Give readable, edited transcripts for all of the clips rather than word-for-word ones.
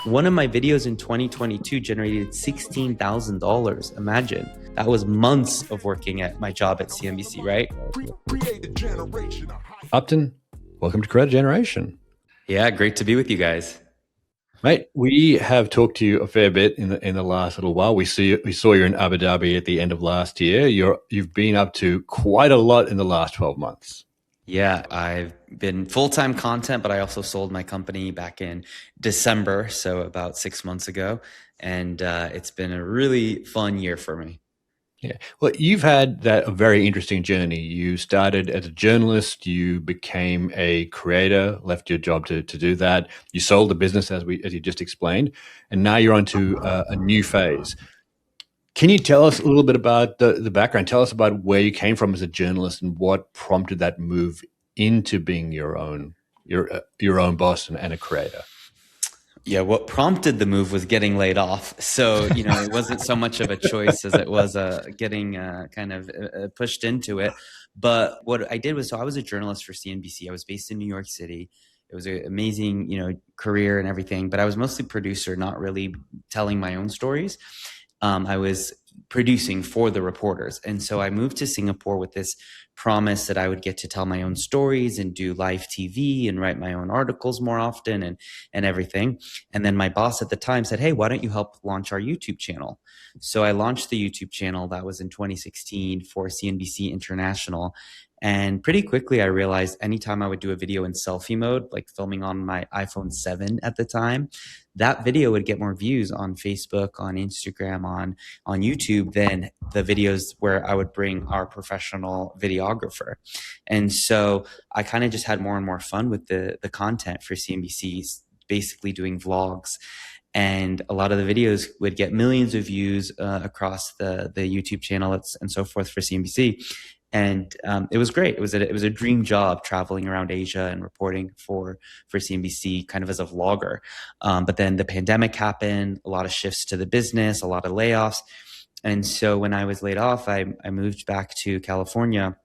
One of my videos in 2022 generated $16,000. Imagine. That was months of working at my job at CNBC, right? Uptin, welcome to Creator Generation. Yeah, great to be with you guys. Mate, we have talked to you a fair bit in the last little while. We saw you in Abu Dhabi at the end of last year. You've been up to quite a lot in the last 12 months. Yeah, I've been full-time content, but I also sold my company back in December, so about 6 months ago. And it's been a really fun year for me. Yeah. Well, you've had a very interesting journey. You started as a journalist, you became a creator, left your job to do that. You sold the business as you just explained, and now you're on to a new phase. Can you tell us a little bit about the background? Tell us about where you came from as a journalist and what prompted that move into being your own boss and a creator. Yeah, what prompted the move was getting laid off. So, it wasn't so much of a choice as it was getting kind of pushed into it. But what I did was, so I was a journalist for CNBC. I was based in New York City. It was an amazing, career and everything. But I was mostly producer, not really telling my own stories. I was producing for the reporters. And so I moved to Singapore with this promise that I would get to tell my own stories and do live TV and write my own articles more often and everything. And then my boss at the time said, hey, why don't you help launch our YouTube channel? So I launched the YouTube channel. That was in 2016 for CNBC International. And pretty quickly, I realized anytime I would do a video in selfie mode, like filming on my iPhone 7 at the time, that video would get more views on Facebook, on Instagram, on YouTube than the videos where I would bring our professional videographer. And so I kind of just had more and more fun with the content for CNBC, basically doing vlogs. And a lot of the videos would get millions of views across the YouTube channel and so forth for CNBC. And it was great. It was a dream job traveling around Asia and reporting for CNBC kind of as a vlogger. But then the pandemic happened, a lot of shifts to the business, a lot of layoffs. And so when I was laid off, I moved back to California,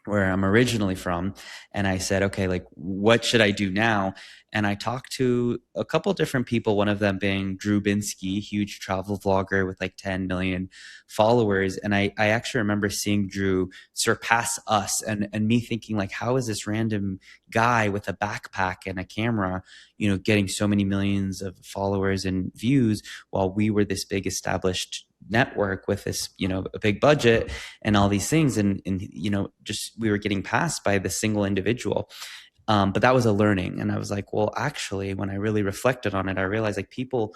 where I'm originally from. And I said, okay, like, what should I do now? And I talked to a couple different people, one of them being Drew Binsky, huge travel vlogger with like 10 million followers. And I actually remember seeing Drew surpass us and me thinking like, how is this random guy with a backpack and a camera, getting so many millions of followers and views while we were this big established network with this, a big budget and all these things. And just we were getting passed by the single individual. But that was a learning. And I was like, well, actually, when I really reflected on it, I realized like people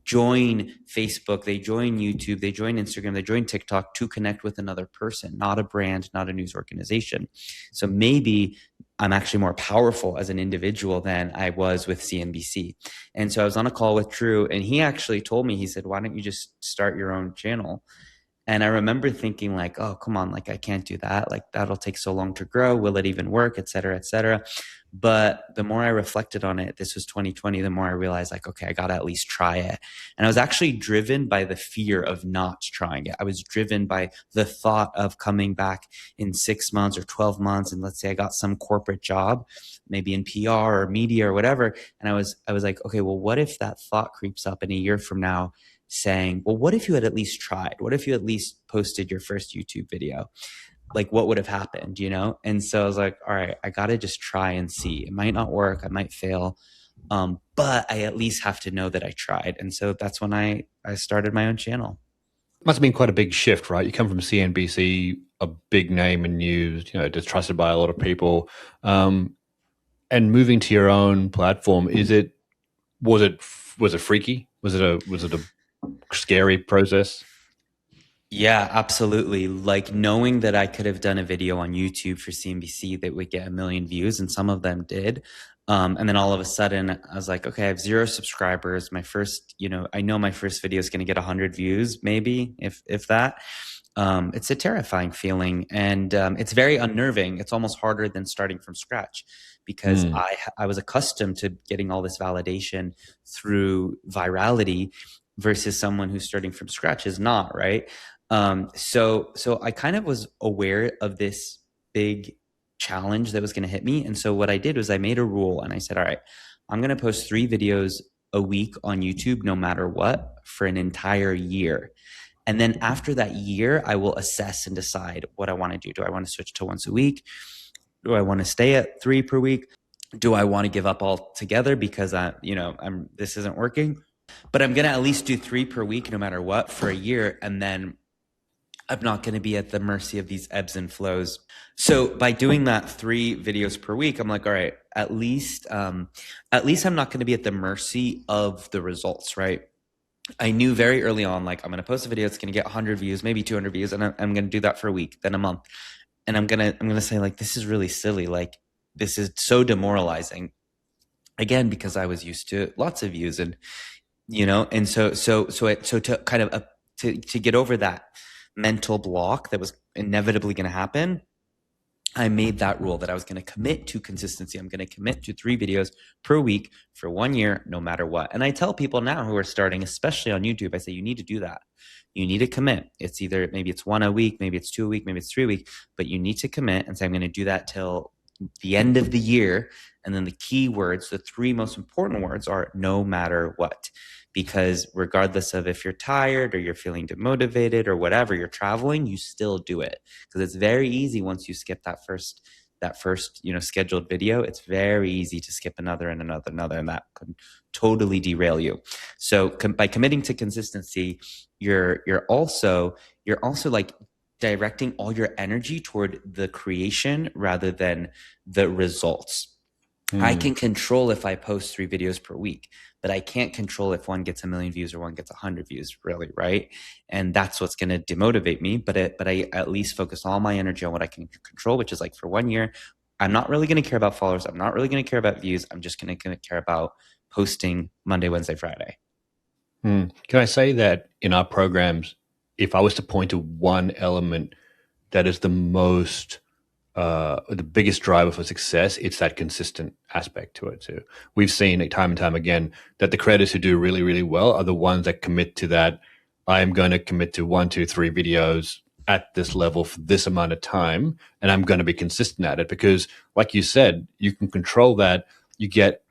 join Facebook, they join YouTube, they join Instagram, they join TikTok to connect with another person, not a brand, not a news organization. So maybe I'm actually more powerful as an individual than I was with CNBC. And so I was on a call with Drew, and he actually told me, he said, why don't you just start your own channel? And I remember thinking like, oh, come on, like I can't do that. Like that'll take so long to grow. Will it even work, et cetera, et cetera. But the more I reflected on it, this was 2020, the more I realized like, okay, I got to at least try it. And I was actually driven by the fear of not trying it. I was driven by the thought of coming back in 6 months or 12 months. And let's say I got some corporate job, maybe in PR or media or whatever. And I was like, okay, well, what if that thought creeps up in a year from now saying, well, what if you had at least tried? What if you at least posted your first YouTube video? Like what would have happened, And so I was like, all right, I got to just try and see. It might not work. I might fail. But I at least have to know that I tried. And so that's when I started my own channel. Must have been quite a big shift, right? You come from CNBC, a big name in news, just trusted by a lot of people. And moving to your own platform, was it freaky? Was it a scary process? Yeah, absolutely. Like knowing that I could have done a video on YouTube for CNBC that would get 1 million views, and some of them did. And then all of a sudden I was like, okay, I have 0 subscribers. My first, I know my first video is going to get 100 views, maybe if that. It's a terrifying feeling, and it's very unnerving. It's almost harder than starting from scratch because I was accustomed to getting all this validation through virality versus someone who's starting from scratch is not, right? So I kind of was aware of this big challenge that was going to hit me. And so what I did was I made a rule and I said, all right, I'm going to post 3 videos a week on YouTube, no matter what, for an entire year. And then after that year, I will assess and decide what I want to do. Do I want to switch to once a week? Do I want to stay at 3 per week? Do I want to give up altogether because this isn't working? But I'm going to at least do 3 per week no matter what for a year. And then I'm not going to be at the mercy of these ebbs and flows. So by doing that 3 videos per week, I'm like, all right, at least I'm not going to be at the mercy of the results, right? I knew very early on, like, I'm going to post a video, it's going to get 100 views, maybe 200 views, and I'm going to do that for a week, then a month. And I'm going to say, like, this is really silly. Like, this is so demoralizing. Again, because I was used to lots of views, and and so to kind of to get over that mental block that was inevitably going to happen, I made that rule that I was going to commit to consistency. I'm going to commit to 3 videos per week for 1 year, no matter what. And I tell people now who are starting, especially on YouTube, I say, you need to do that. You need to commit. It's either, maybe it's 1 a week, maybe it's 2 a week, maybe it's 3 a week, but you need to commit and say, I'm going to do that till the end of the year. And then the key words, the 3 most important words are no matter what. Because regardless of if you're tired or you're feeling demotivated or whatever, you're traveling, you still do it. Because it's very easy once you skip that first scheduled video. It's very easy to skip another and another, and that could totally derail you. So by committing to consistency, you're also like directing all your energy toward the creation rather than the results. I can control if I post 3 videos per week, but I can't control if one gets 1 million views or one gets 100 views, really, right? And that's what's going to demotivate me. But I at least focus all my energy on what I can control, which is, like, for 1 year, I'm not really going to care about followers. I'm not really going to care about views. I'm just going to care about posting Monday, Wednesday, Friday. Can I say that in our programs, if I was to point to one element that is the biggest driver for success, it's that consistent aspect to it too. We've seen it time and time again that the creators who do really, really well are the ones that commit to that. I am going to commit to 1, 2, 3 videos at this level for this amount of time, and I'm going to be consistent at it because, like you said, you can control that. You get,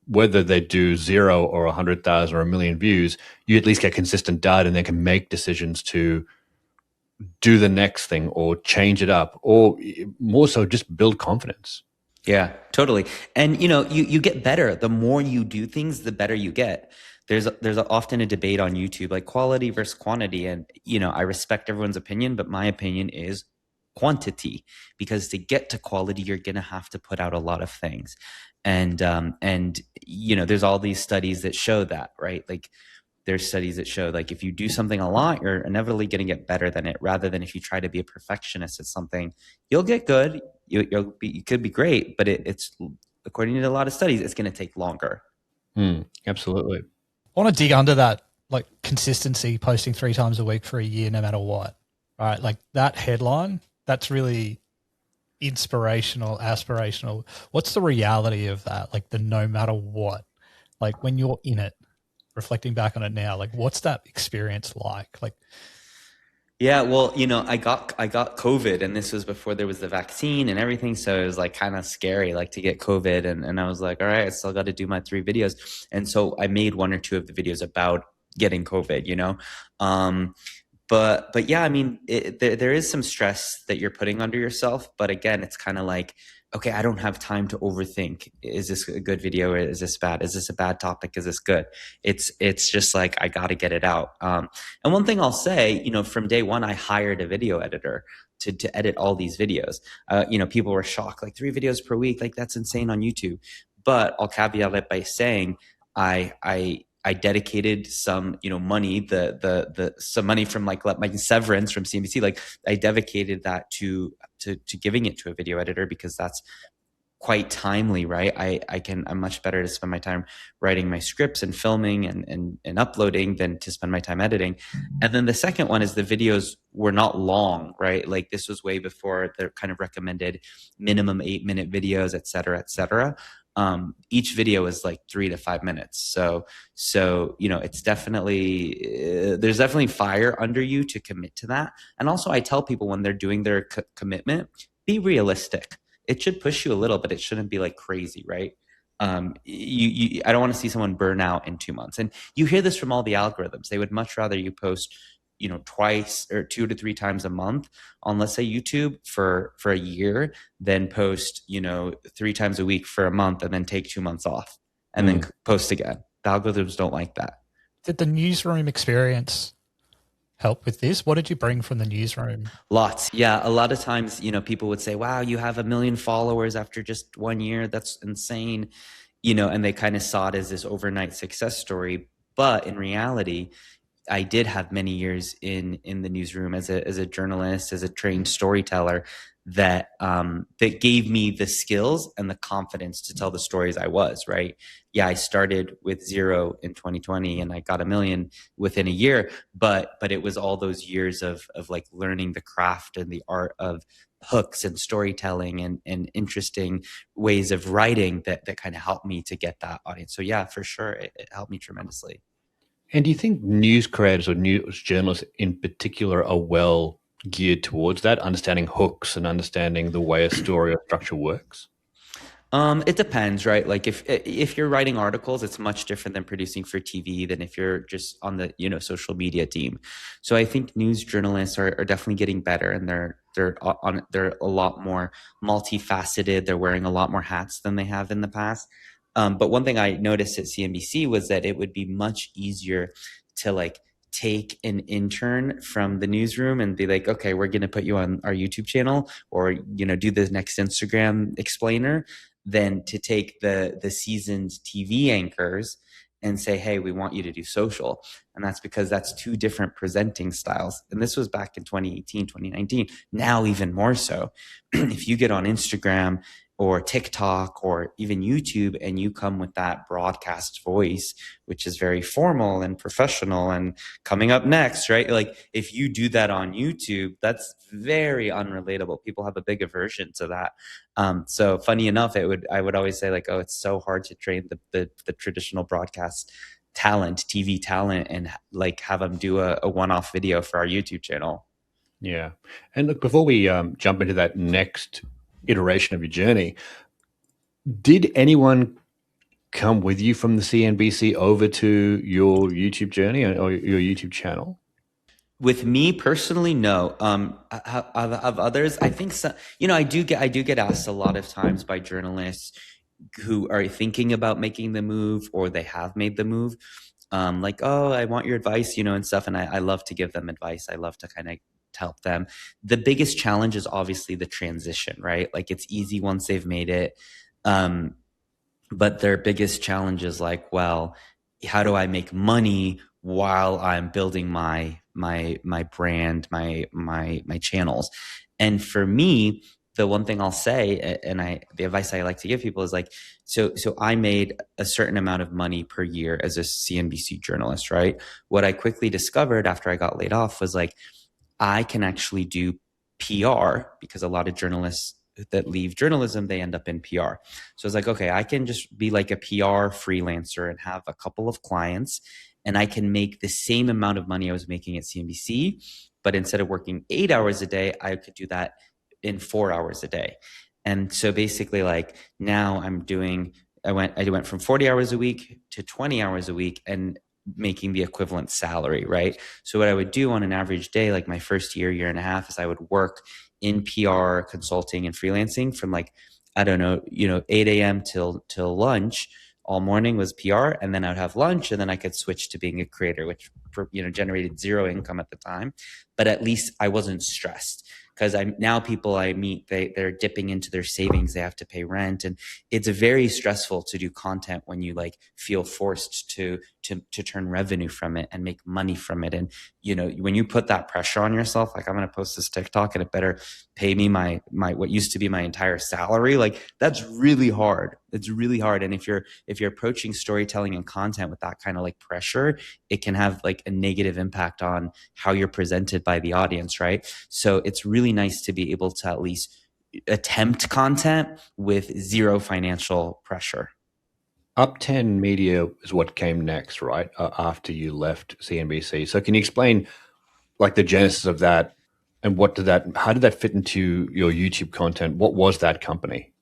whether they do 0 or 100,000 or 1 million views, you at least get consistent data and they can make decisions to do the next thing or change it up, or more so just build confidence. Yeah, totally. And you get better. The more you do things, the better you get. There's often a debate on YouTube, like quality versus quantity. And, I respect everyone's opinion, but my opinion is quantity, because to get to quality, you're going to have to put out a lot of things. And there's all these studies that show that, right? Like, there's studies that show, like, if you do something a lot, you're inevitably going to get better than it, rather than if you try to be a perfectionist at something, you'll get good. You could be great, but it's, according to a lot of studies, it's going to take longer. Absolutely. I want to dig under that, like, consistency, posting 3 times a week for a year, no matter what. All right. Like, that headline, that's really inspirational, aspirational. What's the reality of that? Like, the no matter what, like, when you're in it, reflecting back on it now, like, what's that experience like? Like, yeah, well, I got COVID, and this was before there was the vaccine and everything. So it was, like, kind of scary, like, to get COVID. And I was like, all right, I still got to do my 3 videos. And so I made 1 or 2 of the videos about getting COVID, But yeah, I mean, there is some stress that you're putting under yourself. But again, it's kind of like, okay, I don't have time to overthink. Is this a good video or is this bad? Is this a bad topic? Is this good? It's just like, I got to get it out. And one thing I'll say, from day one, I hired a video editor to edit all these videos. People were shocked, like, 3 videos per week, like, that's insane on YouTube. But I'll caveat it by saying I dedicated some, money, some money from, like, my severance from CNBC. Like, I dedicated that to giving it to a video editor, because that's quite timely, right? I'm much better to spend my time writing my scripts and filming and uploading than to spend my time editing. And then the second one is the videos were not long, right? Like, this was way before the kind of recommended minimum 8-minute videos, et cetera, et cetera. Each video is like 3 to 5 minutes. So it's definitely, there's definitely fire under you to commit to that. And also, I tell people when they're doing their commitment, be realistic. It should push you a little, but it shouldn't be, like, crazy, right? I don't want to see someone burn out in 2 months. And you hear this from all the algorithms. They would much rather you post, twice or 2 to 3 times a month on, let's say, YouTube for a year than post, 3 times a week for a month and then take 2 months off and then post again. The algorithms don't like that. Did the newsroom experience help with this? What did you bring from the newsroom? Lots. Yeah. A lot of times, people would say, wow, you have 1 million followers after just 1 year. That's insane. And they kind of saw it as this overnight success story. But in reality, I did have many years in the newsroom as a journalist, as a trained storyteller that gave me the skills and the confidence to tell the stories I was, right? Yeah, I started with 0 in 2020 and I got 1 million within a year, but it was all those years of like learning the craft and the art of hooks and storytelling and interesting ways of writing that kind of helped me to get that audience. So yeah, for sure, it helped me tremendously. And do you think news creators or news journalists in particular are well geared towards that, understanding hooks and understanding the way a story or structure works? It depends, right? Like if you're writing articles, it's much different than producing for TV than if you're just on the social media team. So I think news journalists are definitely getting better, and they're a lot more multifaceted. They're wearing a lot more hats than they have in the past. But one thing I noticed at CNBC was that it would be much easier to like take an intern from the newsroom and be like, okay, we're going to put you on our YouTube channel or, do the next Instagram explainer, than to take the seasoned TV anchors and say, hey, we want you to do social. And that's because that's two different presenting styles. And this was back in 2018, 2019, now even more so. If you get on Instagram or TikTok or even YouTube and you come with that broadcast voice, which is very formal and professional and coming up next, right? Like if you do that on YouTube, that's very unrelatable. People have a big aversion to that. So funny enough, I would always say like, oh, it's so hard to train the traditional broadcast talent, TV talent, and like have them do a one-off video for our YouTube channel. Yeah. And look, before we jump into that next iteration of your journey, did anyone come with you from the CNBC over to your YouTube journey or your YouTube channel? With me personally, no. Of others, I think so. I do get asked a lot of times by journalists who are thinking about making the move or they have made the move. Like, oh, I want your advice, and stuff. And I love to give them advice. I love to kind of help them. The biggest challenge is obviously the transition, right? Like it's easy once they've made it. But their biggest challenge is like, well, how do I make money while I'm building my brand, my channels? And for me, the one thing I'll say, and the advice I like to give people is like, so I made a certain amount of money per year as a CNBC journalist, right? What I quickly discovered after I got laid off was like, I can actually do PR, because a lot of journalists that leave journalism, they end up in PR. So it's like, okay, I can just be like a PR freelancer and have a couple of clients, and I can make the same amount of money I was making at CNBC, but instead of working 8 hours a day, I could do that in 4 hours a day. And so basically like now I went from 40 hours a week to 20 hours a week and making the equivalent salary, right? So what I would do on an average day, like my first year and a half, is I would work in PR consulting and freelancing from like, I don't know, 8 a.m. till lunch. All morning was PR, and then I'd have lunch, and then I could switch to being a creator, which generated zero income at the time. But at least I wasn't stressed, because now people I meet, they're dipping into their savings. They have to pay rent, and it's very stressful to do content when you like feel forced to turn revenue from it and make money from it. And when you put that pressure on yourself, like I'm going to post this TikTok and it better pay me my what used to be my entire salary, like that's really hard. It's really hard. And if you're approaching storytelling and content with that kind of like pressure, it can have like a negative impact on how you're presented by the audience, right? So it's really nice to be able to at least attempt content with zero financial pressure. Uptin Media is what came next, right? After you left CNBC. So can you explain like the genesis of that, and how did that fit into your YouTube content? What was that company?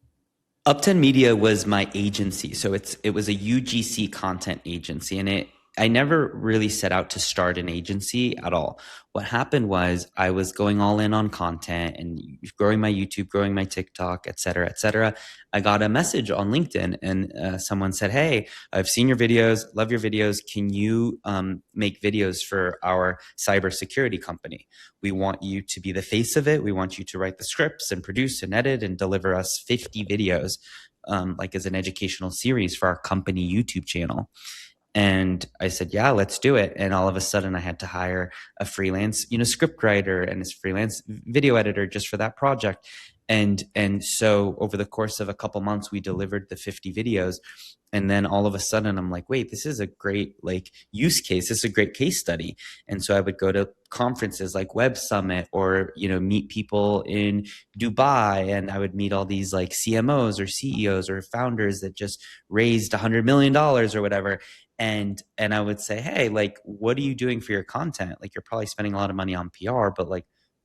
Upton Media was my agency. So it was a UGC content agency, and I never really set out to start an agency at all. What happened was I was going all in on content and growing my YouTube, growing my TikTok, et cetera, et cetera. I got a message on LinkedIn, and someone said, "Hey, I've seen your videos, love your videos. Can you make videos for our cybersecurity company? We want you to be the face of it. We want you to write the scripts and produce and edit and deliver us 50 videos, like as an educational series for our company YouTube channel." And I said, "Yeah, let's do it." And all of a sudden I had to hire a freelance, script writer and a freelance video editor just for that project. And so over the course of a couple months, we delivered the 50 videos. And then all of a sudden I'm like, wait, this is a great use case. This is a great case study. And so I would go to conferences like Web Summit, or, meet people in Dubai, and I would meet all these CMOs or CEOs or founders that just raised $100 million or whatever. And I would say, "Hey, what are you doing for your content? You're probably spending a lot of money on PR, but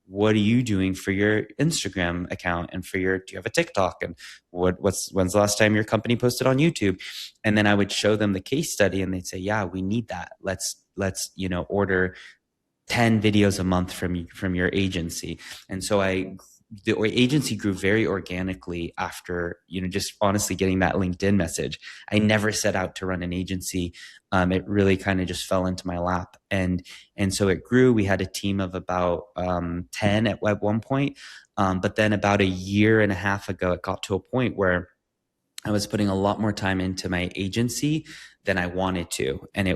what are you doing for your Instagram account and do you have a TikTok? And when's the last time your company posted on YouTube?" And then I would show them the case study, and they'd say, "Yeah, we need that. Let's order 10 videos a month from your agency." And so the agency grew very organically after, just honestly getting that LinkedIn message. I never set out to run an agency. It really kind of just fell into my lap. And so it grew. We had a team of about 10 at one point. But then about a year and a half ago, it got to a point where I was putting a lot more time into my agency than I wanted to. And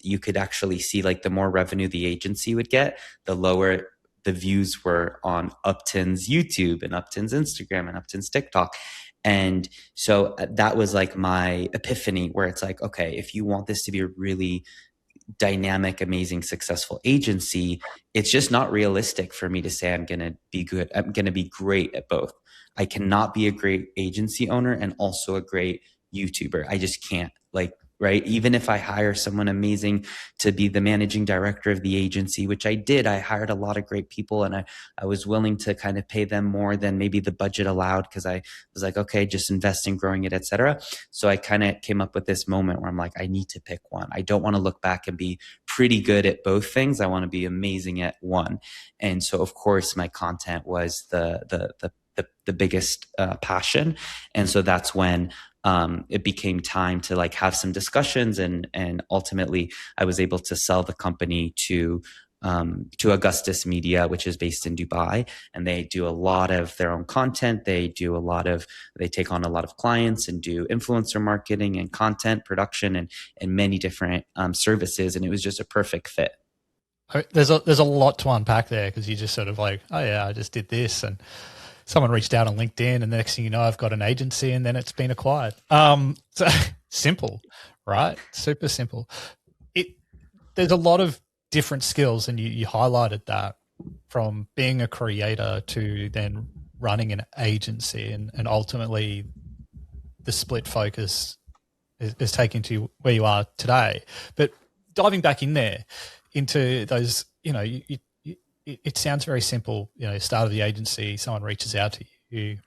you could actually see the more revenue the agency would get, the lower the views were on Uptin's YouTube and Uptin's Instagram and Uptin's TikTok. And so that was my epiphany, where it's okay, if you want this to be a really dynamic, amazing, successful agency, it's just not realistic for me to say I'm going to be good. I'm going to be great at both. I cannot be a great agency owner and also a great YouTuber. I just can't. Right? Even if I hire someone amazing to be the managing director of the agency, which I did, I hired a lot of great people, and I was willing to kind of pay them more than maybe the budget allowed, because I was okay, just invest in growing it, et cetera. So I kind of came up with this moment where I'm I need to pick one. I don't want to look back and be pretty good at both things. I want to be amazing at one. And so of course my content was the biggest passion. And so that's when it became time to have some discussions, and ultimately I was able to sell the company to Augustus Media, which is based in Dubai, and they do a lot of their own content. They take on a lot of clients and do influencer marketing and content production and many different services. And it was just a perfect fit. There's a lot to unpack there, because you just sort of oh yeah, I just did this, and someone reached out on LinkedIn, and the next thing you know, I've got an agency, and then it's been acquired. So simple, right? Super simple. There's a lot of different skills, and you highlighted that, from being a creator to then running an agency, and ultimately the split focus is taken to where you are today. But diving back into those, it sounds very simple. Start of the agency, someone reaches out to you,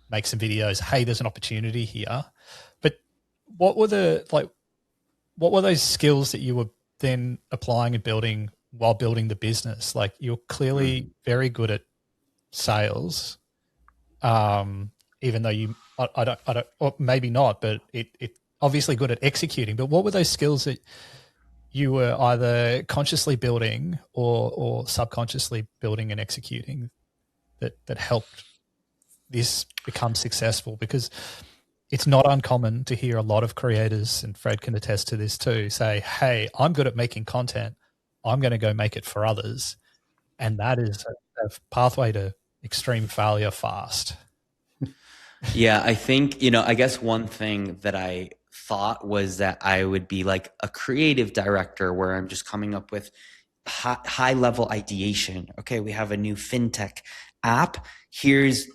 make some videos. Hey, there's an opportunity here. But what were those skills that you were then applying and building while building the business? You're clearly very good at sales, even though I don't, or maybe not, but it obviously good at executing. But what were those skills that you were either consciously building or subconsciously building and executing that helped this become successful? Because it's not uncommon to hear a lot of creators, and Fred can attest to this too, say, "Hey, I'm good at making content. I'm going to go make it for others." And that is a pathway to extreme failure fast. Yeah, I think, I guess one thing that I thought was that I would be a creative director, where I'm just coming up with high level ideation. Okay, we have a new fintech app. Here's,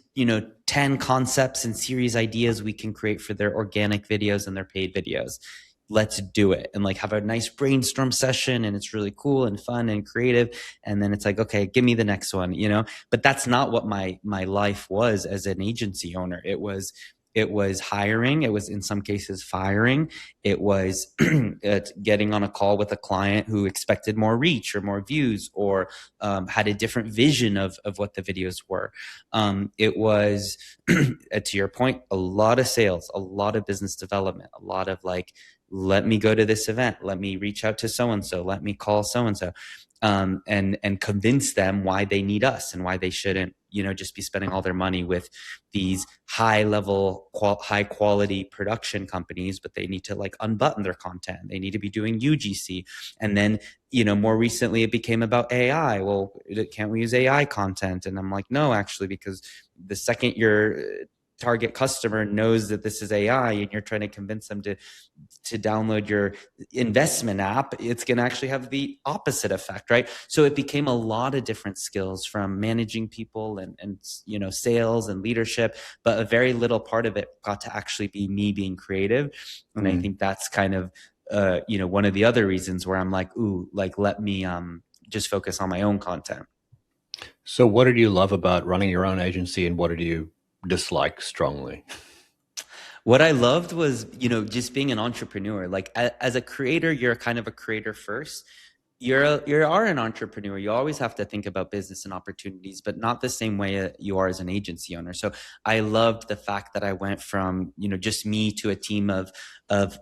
10 concepts and series ideas we can create for their organic videos and their paid videos. Let's do it. And have a nice brainstorm session, and it's really cool and fun and creative. And then it's okay, give me the next one, but that's not what my life was as an agency owner. It was It was hiring. It was in some cases firing. It was getting on a call with a client who expected more reach or more views, or had a different vision of what the videos were. It was, to your point, a lot of sales, a lot of business development, a lot of like, let me go to this event, let me reach out to so-and-so, let me call so-and-so, and convince them why they need us and why they shouldn't, just be spending all their money with these high level, high quality production companies, but they need to like unbutton their content. They need to be doing UGC. And then, more recently it became about AI. Well, can't we use AI content? And I'm like, no, actually, because the second your target customer knows that this is AI and you're trying to convince them to download your investment app, it's going to actually have the opposite effect, right? So it became a lot of different skills, from managing people and sales and leadership, but a very little part of it got to actually be me being creative. And I think that's kind of one of the other reasons where I'm like, ooh, like, let me just focus on my own content. So what did you love about running your own agency, and what did you dislike strongly? What I loved was, just being an entrepreneur. Like, as a creator, you're kind of a creator first. You are an entrepreneur. You always have to think about business and opportunities, but not the same way you are as an agency owner. So I loved the fact that I went from, just me to a team of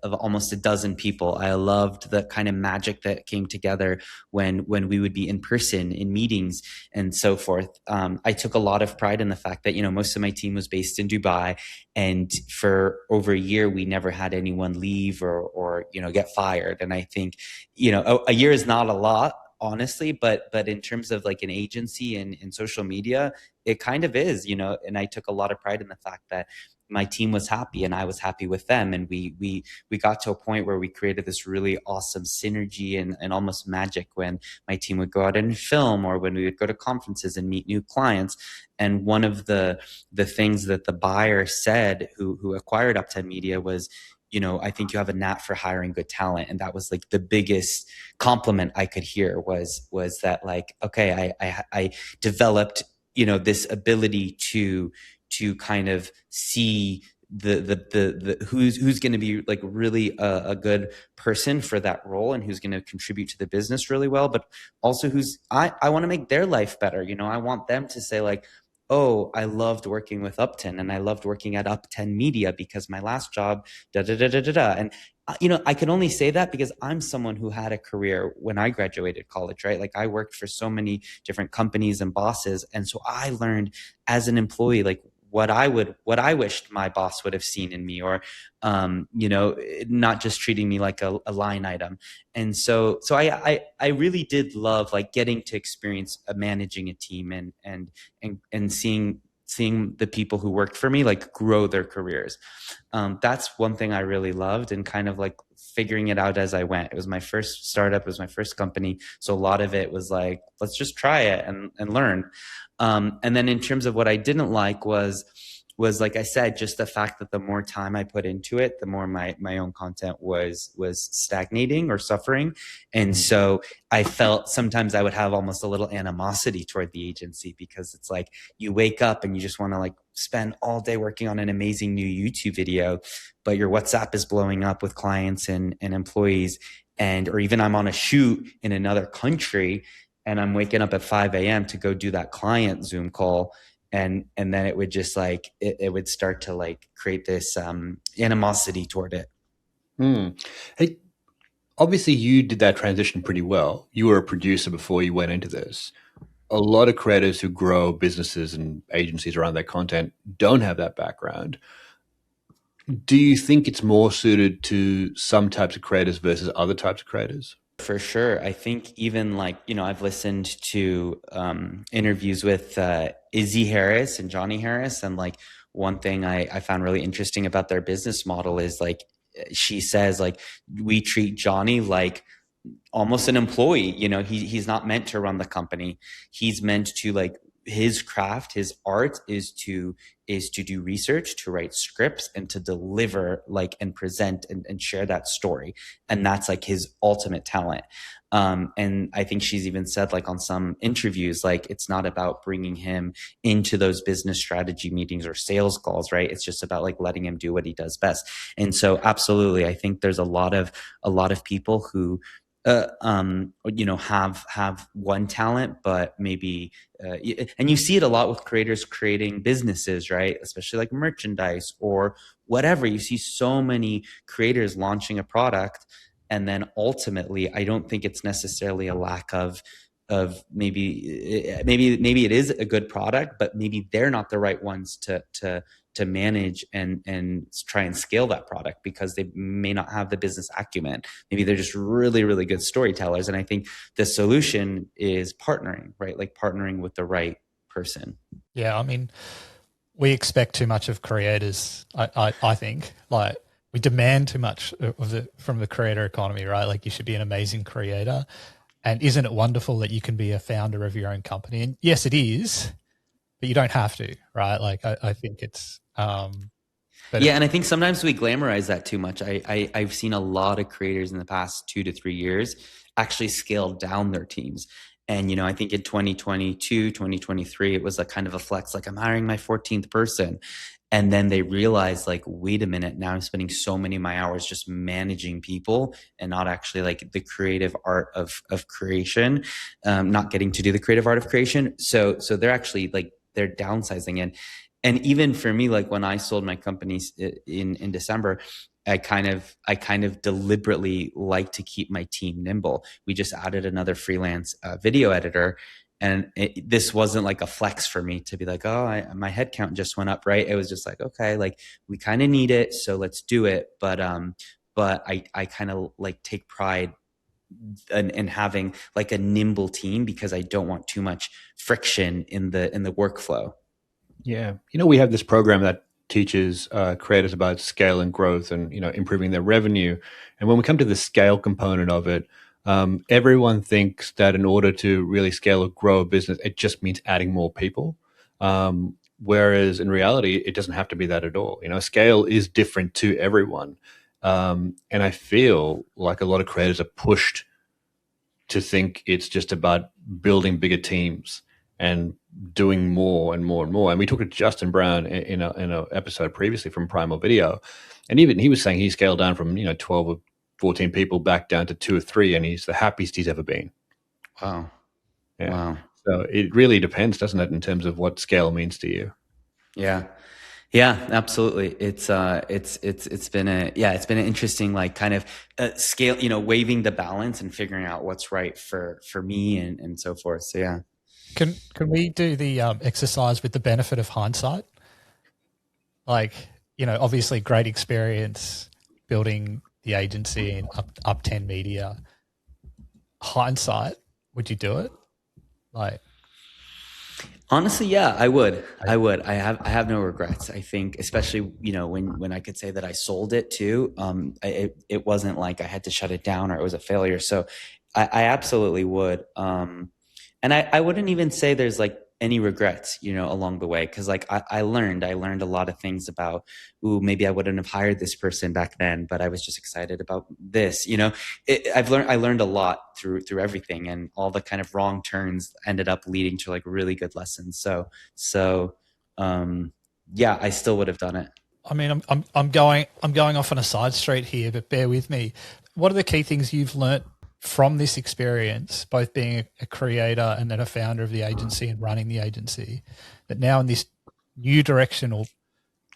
almost a dozen people. I loved the kind of magic that came together when we would be in person in meetings and so forth. I took a lot of pride in the fact that, most of my team was based in Dubai, and for over a year, we never had anyone leave or get fired. And I think, a year is not a lot, honestly, but in terms of like an agency and in social media, it kind of is, and I took a lot of pride in the fact that my team was happy and I was happy with them. And we got to a point where we created this really awesome synergy and almost magic when my team would go out and film, or when we would go to conferences and meet new clients. And one of the things that the buyer said, who acquired Uptin Media, was, I think you have a knack for hiring good talent. And that was like the biggest compliment I could hear, was that, like, okay, I developed, this ability to kind of see the who's going to be like really a good person for that role, and who's going to contribute to the business really well, but also I want to make their life better. I want them to say like, oh, I loved working with Uptin, and I loved working at Uptin Media because my last job, da da da da da da. And I can only say that because I'm someone who had a career when I graduated college, right? Like, I worked for so many different companies and bosses, and so I learned as an employee, like, what I wished my boss would have seen in me, or not just treating me like a line item. And so I really did love like getting to experience managing a team and seeing the people who worked for me like grow their careers. That's one thing I really loved, and kind of like figuring it out as I went. It was my first startup, it was my first company, so a lot of it was like, let's just try it and learn. And then in terms of what I didn't like was like I said, just the fact that the more time I put into it, the more my own content was stagnating or suffering. And so I felt sometimes I would have almost a little animosity toward the agency, because it's like you wake up and you just want to like spend all day working on an amazing new YouTube video, but your WhatsApp is blowing up with clients and employees. Or even I'm on a shoot in another country and I'm waking up at 5 a.m. to go do that client Zoom call. And then it would just like, it would start to like create this animosity toward it. Hey, obviously you did that transition pretty well. You were a producer before you went into this. A lot of creators who grow businesses and agencies around their content don't have that background. Do you think it's more suited to some types of creators versus other types of creators? For sure. I think even like, I've listened to interviews with Izzy Harris and Johnny Harris. And like one thing I found really interesting about their business model is like, she says like, we treat Johnny like almost an employee. He's not meant to run the company. He's meant to like, his craft, his art is to do research, to write scripts, and to deliver like and present and share that story. And that's like his ultimate talent. And I think she's even said, like, on some interviews, like, it's not about bringing him into those business strategy meetings or sales calls, right? It's just about like letting him do what he does best. And so absolutely, I think there's a lot of people who have one talent, but maybe, and you see it a lot with creators creating businesses, right? Especially like merchandise or whatever. You see so many creators launching a product, and then ultimately, I don't think it's necessarily a lack of maybe it is a good product, but maybe they're not the right ones to manage and try and scale that product, because they may not have the business acumen. Maybe they're just really, really good storytellers. And I think the solution is partnering, right? Like partnering with the right person. Yeah, I mean, we expect too much of creators. I think, like, we demand too much from the creator economy, right? Like, you should be an amazing creator. And isn't it wonderful that you can be a founder of your own company? And yes, it is, but you don't have to, right? Like, I think it's, but yeah, and I think sometimes we glamorize that too much. I've seen a lot of creators in the past 2 to 3 years actually scale down their teams. And, I think in 2022, 2023, it was a kind of a flex, like, I'm hiring my 14th person. And then they realized, like, wait a minute, now I'm spending so many of my hours just managing people and not actually like the creative art of creation, not getting to do the creative art of creation. So they're actually like, they're downsizing. And even for me, like when I sold my companies in December, I kind of deliberately like to keep my team nimble. We just added another freelance video editor. And this wasn't like a flex for me to be like, oh, my headcount just went up, right? It was just like, okay, like we kind of need it, so let's do it. But I kind of like take pride in having like a nimble team, because I don't want too much friction in the workflow. Yeah, we have this program that teaches creators about scale and growth and improving their revenue. And when we come to the scale component of it, everyone thinks that in order to really scale or grow a business, it just means adding more people. Whereas in reality, it doesn't have to be that at all. Scale is different to everyone. And I feel like a lot of creators are pushed to think it's just about building bigger teams and doing more and more and more. And we talked to Justin Brown in a episode previously from Primal Video, and even he was saying he scaled down from 12 or 14 people back down to 2 or 3, and he's the happiest he's ever been. Wow. Yeah. Wow. So it really depends, doesn't it, in terms of what scale means to you? Yeah. Yeah, absolutely. It's been an interesting, like, kind of scale, waving the balance and figuring out what's right for me and so forth. So yeah. Can we do the exercise with the benefit of hindsight? Like, obviously great experience building the agency in Uptin Media. Hindsight, would you do it? Like, honestly, yeah, I would. I have no regrets. I think, especially, when I could say that I sold it too, it wasn't like I had to shut it down or it was a failure. So I absolutely would. And I wouldn't even say there's like any regrets, along the way. Cause like I learned a lot of things about, maybe I wouldn't have hired this person back then, but I was just excited about this, I learned a lot through everything, and all the kind of wrong turns ended up leading to like really good lessons. So yeah, I still would have done it. I mean, I'm going off on a side street here, but bear with me. What are the key things you've learnt from this experience, both being a creator and then a founder of the agency and running the agency, that now in this new direction, or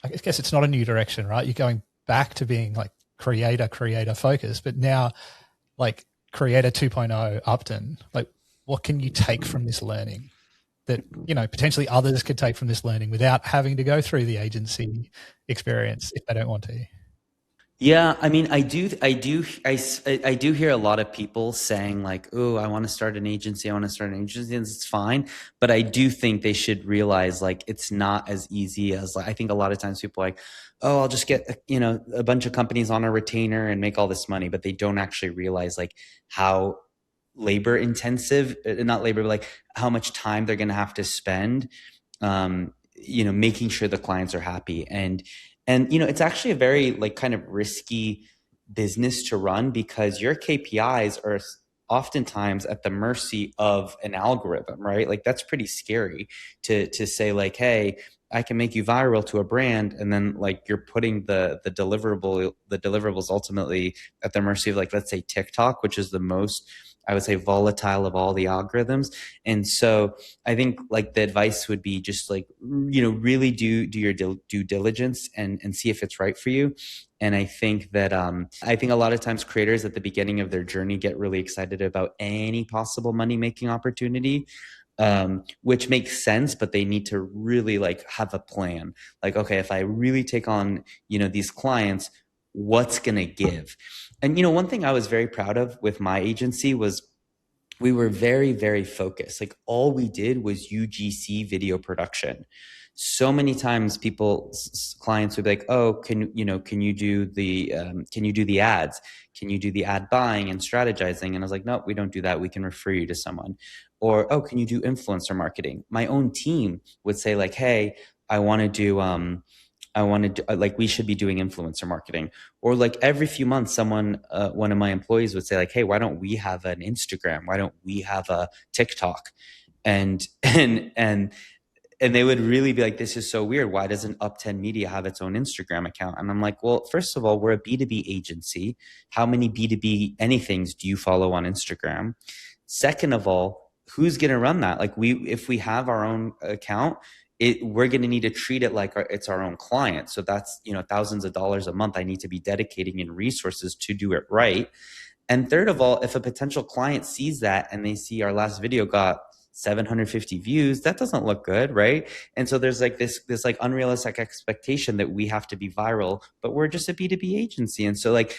I guess it's not a new direction, right? You're going back to being like creator focused, but now like creator 2.0 Uptin, like what can you take from this learning that, potentially others could take from this learning without having to go through the agency experience if they don't want to? Yeah, I mean, I do hear a lot of people saying like, "Oh, I want to start an agency. And it's fine." But I do think they should realize like it's not as easy as, like, I think a lot of times people are like, "Oh, I'll just get a bunch of companies on a retainer and make all this money," but they don't actually realize like how labor intensive, not labor, but like how much time they're going to have to spend, making sure the clients are happy. And it's actually a very like kind of risky business to run, because your KPIs are oftentimes at the mercy of an algorithm, right? Like that's pretty scary to say like, hey, I can make you viral to a brand, and then like you're putting the deliverables ultimately at the mercy of, like, let's say TikTok, which is the most, I would say, volatile of all the algorithms. And so I think like the advice would be just like, really do your due diligence and see if it's right for you. And I think that I think a lot of times creators at the beginning of their journey get really excited about any possible money making opportunity, which makes sense, but they need to really like have a plan. Like, okay, if I really take on, these clients, what's going to give? And, one thing I was very proud of with my agency was we were very, very focused. Like all we did was UGC video production. So many times clients would be like, oh, can you do the ads? Can you do the ad buying and strategizing? And I was like, no, we don't do that. We can refer you to someone. Or, oh, can you do influencer marketing? My own team would say like, hey, I want to do, like, we should be doing influencer marketing. Or like every few months, one of my employees would say like, hey, why don't we have an Instagram? Why don't we have a TikTok? And they would really be like, this is so weird. Why doesn't Uptin Media have its own Instagram account? And I'm like, well, first of all, we're a B2B agency. How many B2B anythings do you follow on Instagram? Second of all, who's going to run that? Like if we have our own account, we're going to need to treat it like it's our own client. So that's, thousands of dollars a month I need to be dedicating in resources to do it right. And third of all, if a potential client sees that and they see our last video got 750 views, that doesn't look good, right? And so there's like this like unrealistic expectation that we have to be viral, but we're just a B2B agency. And so like,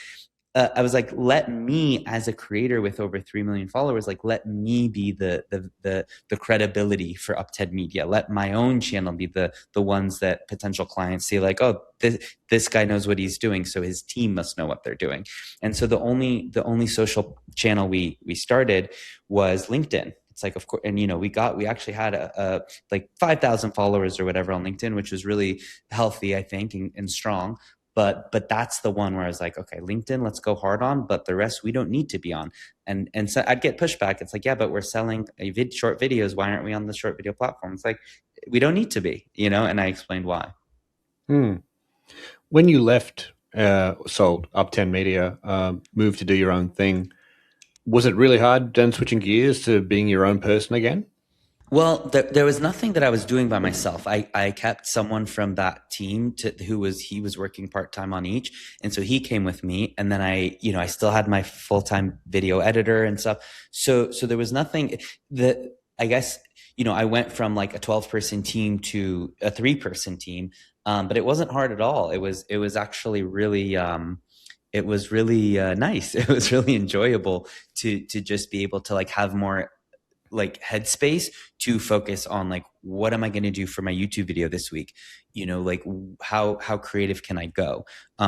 I was like, let me, as a creator with over 3 million followers, like let me be the credibility for Uptin Media. Let my own channel be the ones that potential clients see like, oh, this guy knows what he's doing, so his team must know what they're doing. And so the only social channel we started was LinkedIn. It's like, of course, and we actually had a like 5,000 followers or whatever on LinkedIn, which was really healthy, I think, and strong. But that's the one where I was like, okay, LinkedIn, let's go hard on, but the rest we don't need to be on. And so I'd get pushback. It's like, yeah, but we're selling short videos. Why aren't we on the short video platform? It's like, we don't need to be, and I explained why. When you left, sold Uptin Media, moved to do your own thing, was it really hard then switching gears to being your own person again? Well, there was nothing that I was doing by myself. I kept someone from that team he was working part-time on each. And so he came with me, and then I still had my full-time video editor and stuff. So there was nothing that, I guess, I went from like a 12-person team to a 3-person team. But it wasn't hard at all. It was actually really, it was really nice. It was really enjoyable to just be able to like have more like headspace to focus on like, what am I going to do for my YouTube video this week? Like how creative can I go?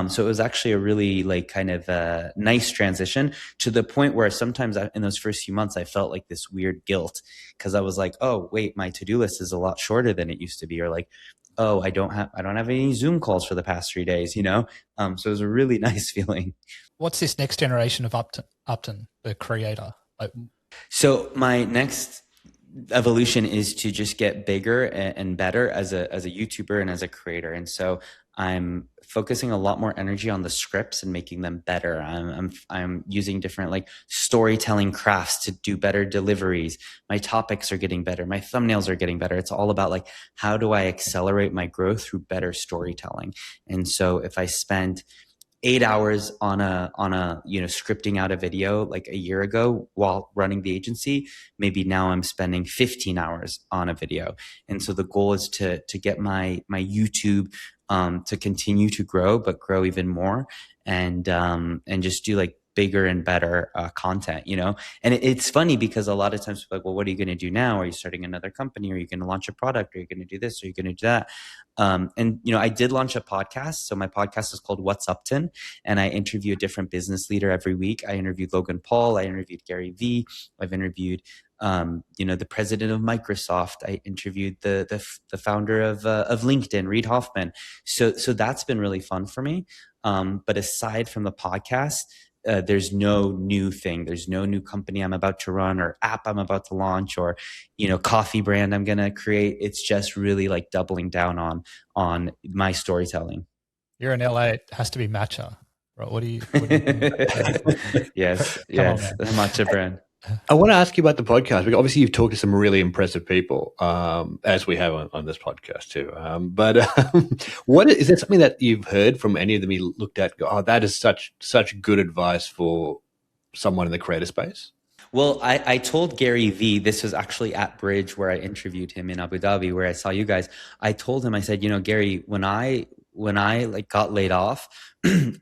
So it was actually a really like kind of a nice transition, to the point where sometimes in those first few months, I felt like this weird guilt, because I was like, oh wait, my to-do list is a lot shorter than it used to be. Or like, oh, I don't have any Zoom calls for the past 3 days, so it was a really nice feeling. What's this next generation of Uptin, the creator? So my next evolution is to just get bigger and better as a YouTuber and as a creator. And so I'm focusing a lot more energy on the scripts and making them better. I'm using different like storytelling crafts to do better deliveries. My topics are getting better. My thumbnails are getting better. It's all about like, how do I accelerate my growth through better storytelling? And so if I spend 8 hours on a scripting out a video like a year ago while running the agency, maybe now I'm spending 15 hours on a video. And so the goal is to get my YouTube to continue to grow, but grow even more, and just do like bigger and better content, And it's funny because a lot of times people are like, well, what are you going to do now? Are you starting another company? Are you going to launch a product? Are you going to do this? Are you going to do that? And I did launch a podcast. So my podcast is called What's Uptin, and I interview a different business leader every week. I interviewed Logan Paul. I interviewed Gary Vee. I've interviewed the president of Microsoft. I interviewed the founder of LinkedIn, Reid Hoffman. So that's been really fun for me. But aside from the podcast, there's no new thing. There's no new company I'm about to run or app I'm about to launch or, coffee brand I'm going to create. It's just really like doubling down on my storytelling. You're in LA. It has to be matcha, right? What do you think? Yes, Come on, yes. man. Matcha brand. I want to ask you about the podcast, because obviously you've talked to some really impressive people, as we have on this podcast too. But what is there something that you've heard from any of them you looked at? Go, oh, that is such good advice for someone in the creator space. Well, I told Gary Vee, this was actually at Bridge where I interviewed him in Abu Dhabi, where I saw you guys. I told him, I said, Gary, when I like got laid off,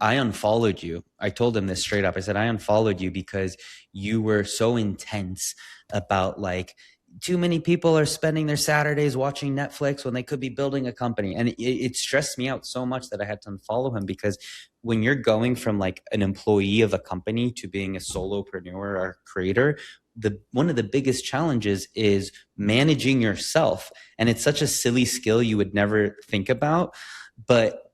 I unfollowed you. I told him this straight up. I said, I unfollowed you because you were so intense about like, too many people are spending their Saturdays watching Netflix when they could be building a company. And it stressed me out so much that I had to unfollow him, because when you're going from like an employee of a company to being a solopreneur or creator, one of the biggest challenges is managing yourself. And it's such a silly skill you would never think about. But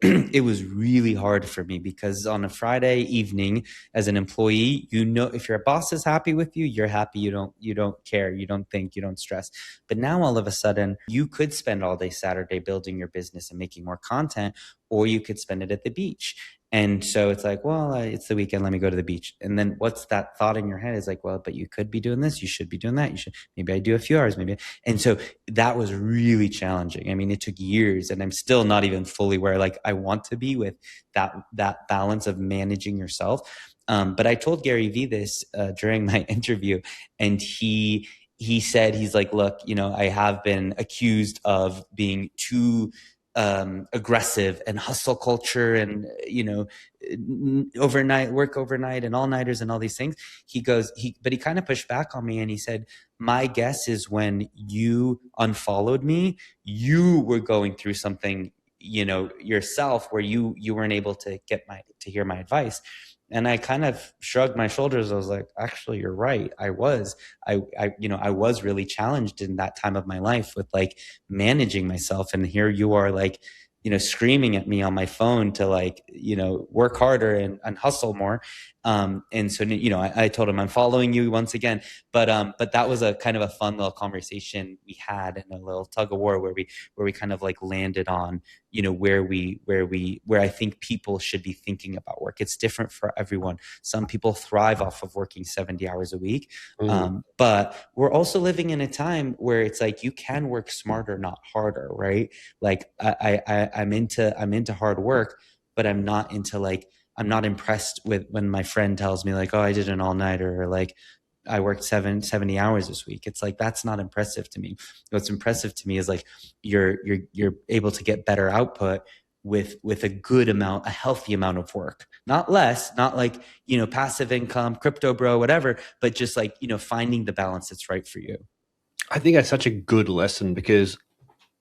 it was really hard for me, because on a Friday evening as an employee, if your boss is happy with you, you're happy. You don't care, you don't think, you don't stress. But now all of a sudden you could spend all day Saturday building your business and making more content, or you could spend it at the beach. And so it's like, well, it's the weekend, let me go to the beach. And then what's that thought in your head is like, well, but you could be doing this. You should be doing that. Maybe I do a few hours, maybe. And so that was really challenging. I mean, it took years, and I'm still not even fully where like I want to be with that balance of managing yourself. But I told Gary Vee this during my interview, and he said, he's like, look, I have been accused of being too aggressive and hustle culture and, work overnight and all-nighters and all these things. But he kind of pushed back on me, and he said, my guess is when you unfollowed me, you were going through something, yourself, where you weren't able to hear my advice. And I kind of shrugged my shoulders. I was like, actually, you're right. I was really challenged in that time of my life with like managing myself. And here you are like, screaming at me on my phone to like, work harder and hustle more. And so, I told him I'm following you once again, but that was a kind of a fun little conversation we had, and a little tug of war where we kind of like landed on, where I think people should be thinking about work. It's different for everyone. Some people thrive off of working 70 hours a week. But we're also living in a time where it's like, you can work smarter, not harder, right? Like I'm into hard work, but I'm not impressed with when my friend tells me like, oh, I did an all-nighter, or like I worked 70 hours this week. It's like, that's not impressive to me. What's impressive to me is like you're able to get better output with a healthy amount of work, not less, not like, passive income, crypto bro, whatever, but just like, finding the balance that's right for you. I think that's such a good lesson, because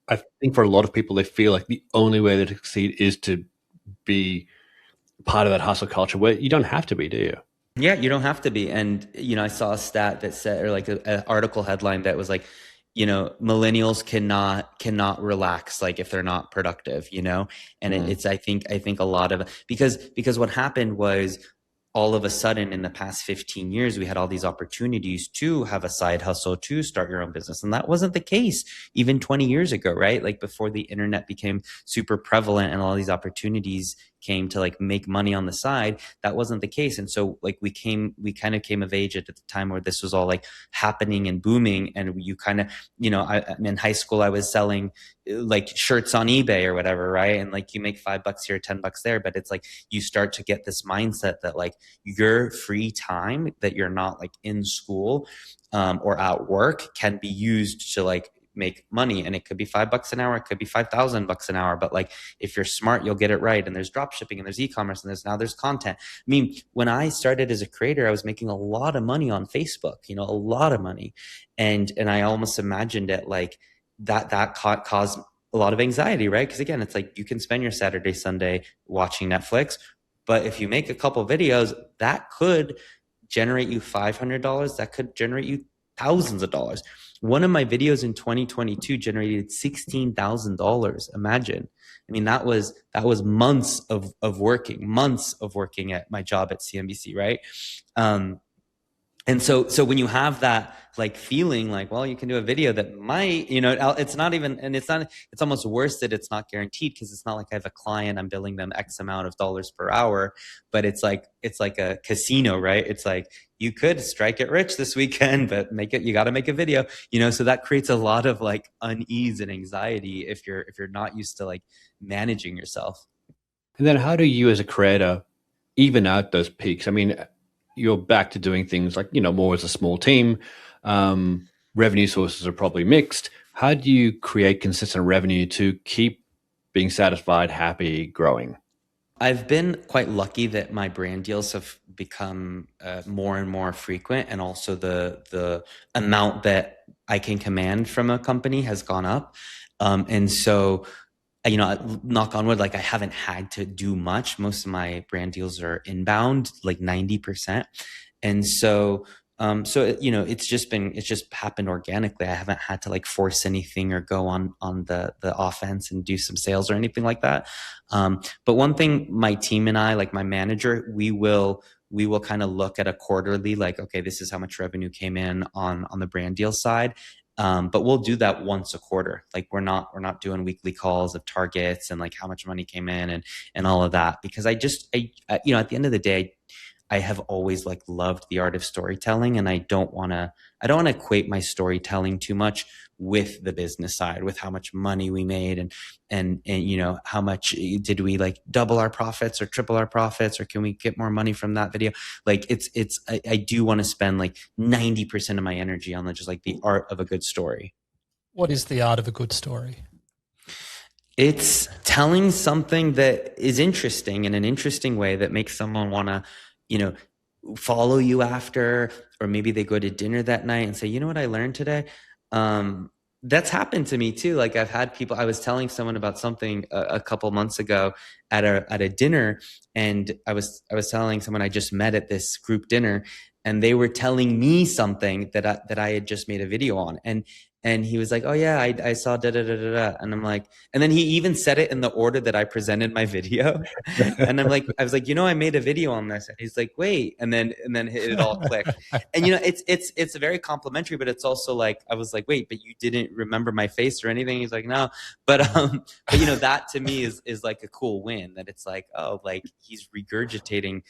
I think for a lot of people, they feel like the only way to succeed is to be part of that hustle culture, where you don't have to be, do you? Yeah, you don't have to be. And, I saw a stat that said, or like an article headline that was like, millennials cannot relax, like if they're not productive, and it's, I think a lot of, because what happened was, all of a sudden in the past 15 years, we had all these opportunities to have a side hustle, to start your own business. And that wasn't the case even 20 years ago, right? Like before the internet became super prevalent and all these opportunities came to like make money on the side, that wasn't the case. And so like we kind of came of age at the time where this was all like happening and booming. And you kind of, in high school, I was selling like shirts on eBay or whatever, right? And like you make $5 here, $10 there, but it's like you start to get this mindset that like your free time that you're not like in school or at work can be used to like make money. And it could be $5 an hour, it could be $5,000 an hour, but like if you're smart, you'll get it right. And there's drop shipping, and there's e-commerce, and there's content. I mean, when I started as a creator, I was making a lot of money on Facebook, a lot of money, and I almost imagined it like that caused a lot of anxiety, right? Because again, it's like you can spend your Saturday, Sunday watching Netflix, but if you make a couple videos, that could generate you $500, that could generate you thousands of dollars. One of my videos in 2022 generated $16,000. Imagine. I mean, that was months of working at my job at CNBC, right? And so when you have that like feeling like, well, you can do a video that might, it's not even, and it's almost worse that it's not guaranteed, because it's not like I have a client, I'm billing them X amount of dollars per hour, but it's like a casino, right? It's like, you could strike it rich this weekend, but you got to make a video, so that creates a lot of like unease and anxiety if you're not used to like managing yourself. And then how do you as a creator even out those peaks? I mean, you're back to doing things like, more as a small team. Revenue sources are probably mixed. How do you create consistent revenue to keep being satisfied, happy, growing? I've been quite lucky that my brand deals have become more and more frequent, and also the amount that I can command from a company has gone up. And so, knock on wood, like I haven't had to do much. Most of my brand deals are inbound, like 90%. And so, it's just happened organically. I haven't had to like force anything or go on the offense and do some sales or anything like that. But one thing my team and I, like my manager, we will kind of look at a quarterly, like, okay, this is how much revenue came in on the brand deal side. But we'll do that once a quarter. Like we're not doing weekly calls of targets and like how much money came in and all of that, because at the end of the day, I have always like loved the art of storytelling, and I don't want to equate my storytelling too much with the business side, with how much money we made and how much did we like double our profits or triple our profits, or can we get more money from that video? Like I do want to spend like 90% of my energy on just like the art of a good story. What is the art of a good story? It's telling something that is interesting in an interesting way that makes someone want to, follow you after, or maybe they go to dinner that night and say, you know what I learned today? That's happened to me too. Like I've had people, I was telling someone about something a couple months ago at a dinner, and I was telling someone I just met at this group dinner, and they were telling me something that I had just made a video on. And he was like, oh yeah, I saw da da da da da. And I'm like, and then he even said it in the order that I presented my video. And I was like, I made a video on this. And he's like, wait. And then it all clicked. And it's very complimentary, but it's also like, I was like, wait, but you didn't remember my face or anything? He's like, no. But that to me is like a cool win, that it's like, oh, like he's regurgitating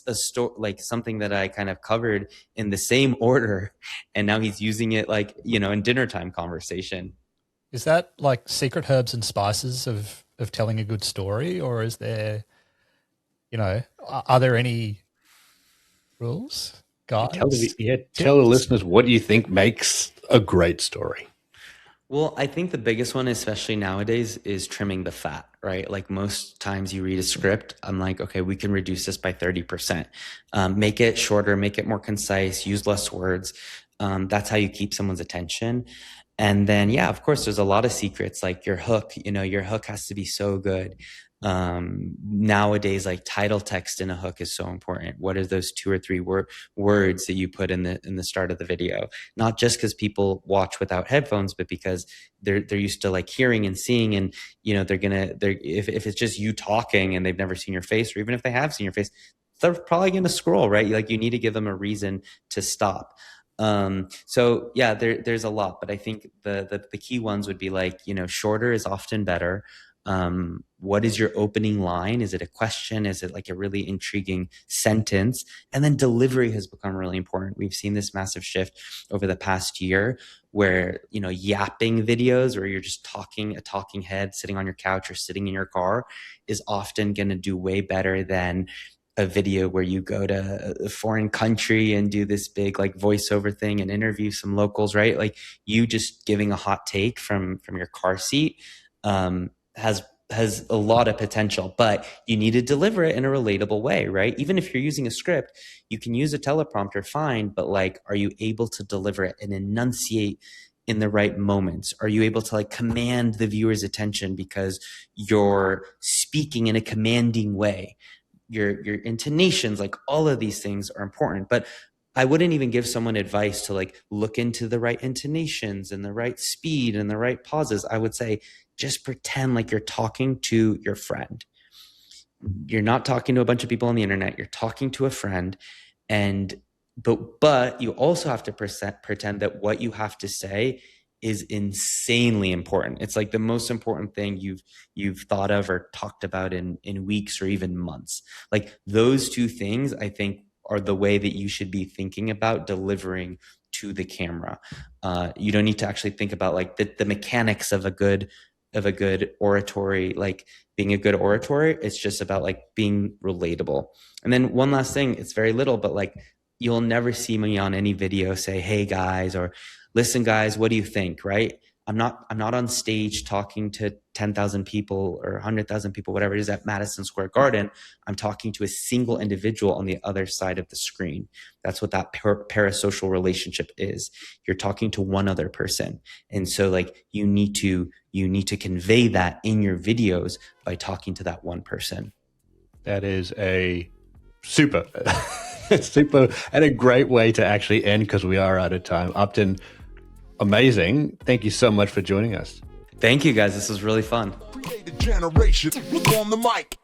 a story, like something that I kind of covered in the same order. And now he's using it like, in dinner time conversation. Is that like secret herbs and spices of telling a good story, or is there, are there any rules, guys? Tell the listeners, what do you think makes a great story? Well, I think the biggest one, especially nowadays, is trimming the fat, right? Like most times you read a script, I'm like, okay, we can reduce this by 30%. Make it shorter, make it more concise, use less words. That's how you keep someone's attention. And then, yeah, of course, there's a lot of secrets, like your hook, your hook has to be so good. Nowadays, like title text in a hook is so important. What are those 2 or 3 words that you put in the start of the video? Not just because people watch without headphones, but because they're used to like hearing and seeing, and if it's just you talking and they've never seen your face, or even if they have seen your face, they're probably going to scroll, right? Like you need to give them a reason to stop. So yeah, there's a lot, but I think the key ones would be like, shorter is often better. What is your opening line? Is it a question? Is it like a really intriguing sentence? And then delivery has become really important. We've seen this massive shift over the past year where, yapping videos, where you're just a talking head sitting on your couch or sitting in your car, is often going to do way better than a video where you go to a foreign country and do this big like voiceover thing and interview some locals, right? Like you just giving a hot take from your car seat has a lot of potential, but you need to deliver it in a relatable way, right? Even if you're using a script, you can use a teleprompter, fine, but like, are you able to deliver it and enunciate in the right moments? Are you able to like command the viewer's attention because you're speaking in a commanding way? Your intonations, like all of these things are important. But I wouldn't even give someone advice to like look into the right intonations and the right speed and the right pauses. I would say just pretend like you're talking to your friend. You're not talking to a bunch of people on the internet. You're talking to a friend. And but you also have to pretend that what you have to say is insanely important. It's like the most important thing you've thought of or talked about in weeks or even months. Like those two things, I think, are the way that you should be thinking about delivering to the camera. You don't need to actually think about like the mechanics of a good oratory, like being a good orator. It's just about like being relatable. And then one last thing, it's very little, but like you'll never see me on any video say, hey guys, or listen guys, what do you think? Right? I'm not on stage talking to 10,000 people or 100,000 people, whatever it is, at Madison Square Garden. I'm talking to a single individual on the other side of the screen. That's what that parasocial relationship is. You're talking to one other person. And so like you need to convey that in your videos by talking to that one person. That is a super and a great way to actually end, because we are out of time. Uptin, amazing. Thank you so much for joining us. Thank you guys. This was really fun. Create a generation on the mic.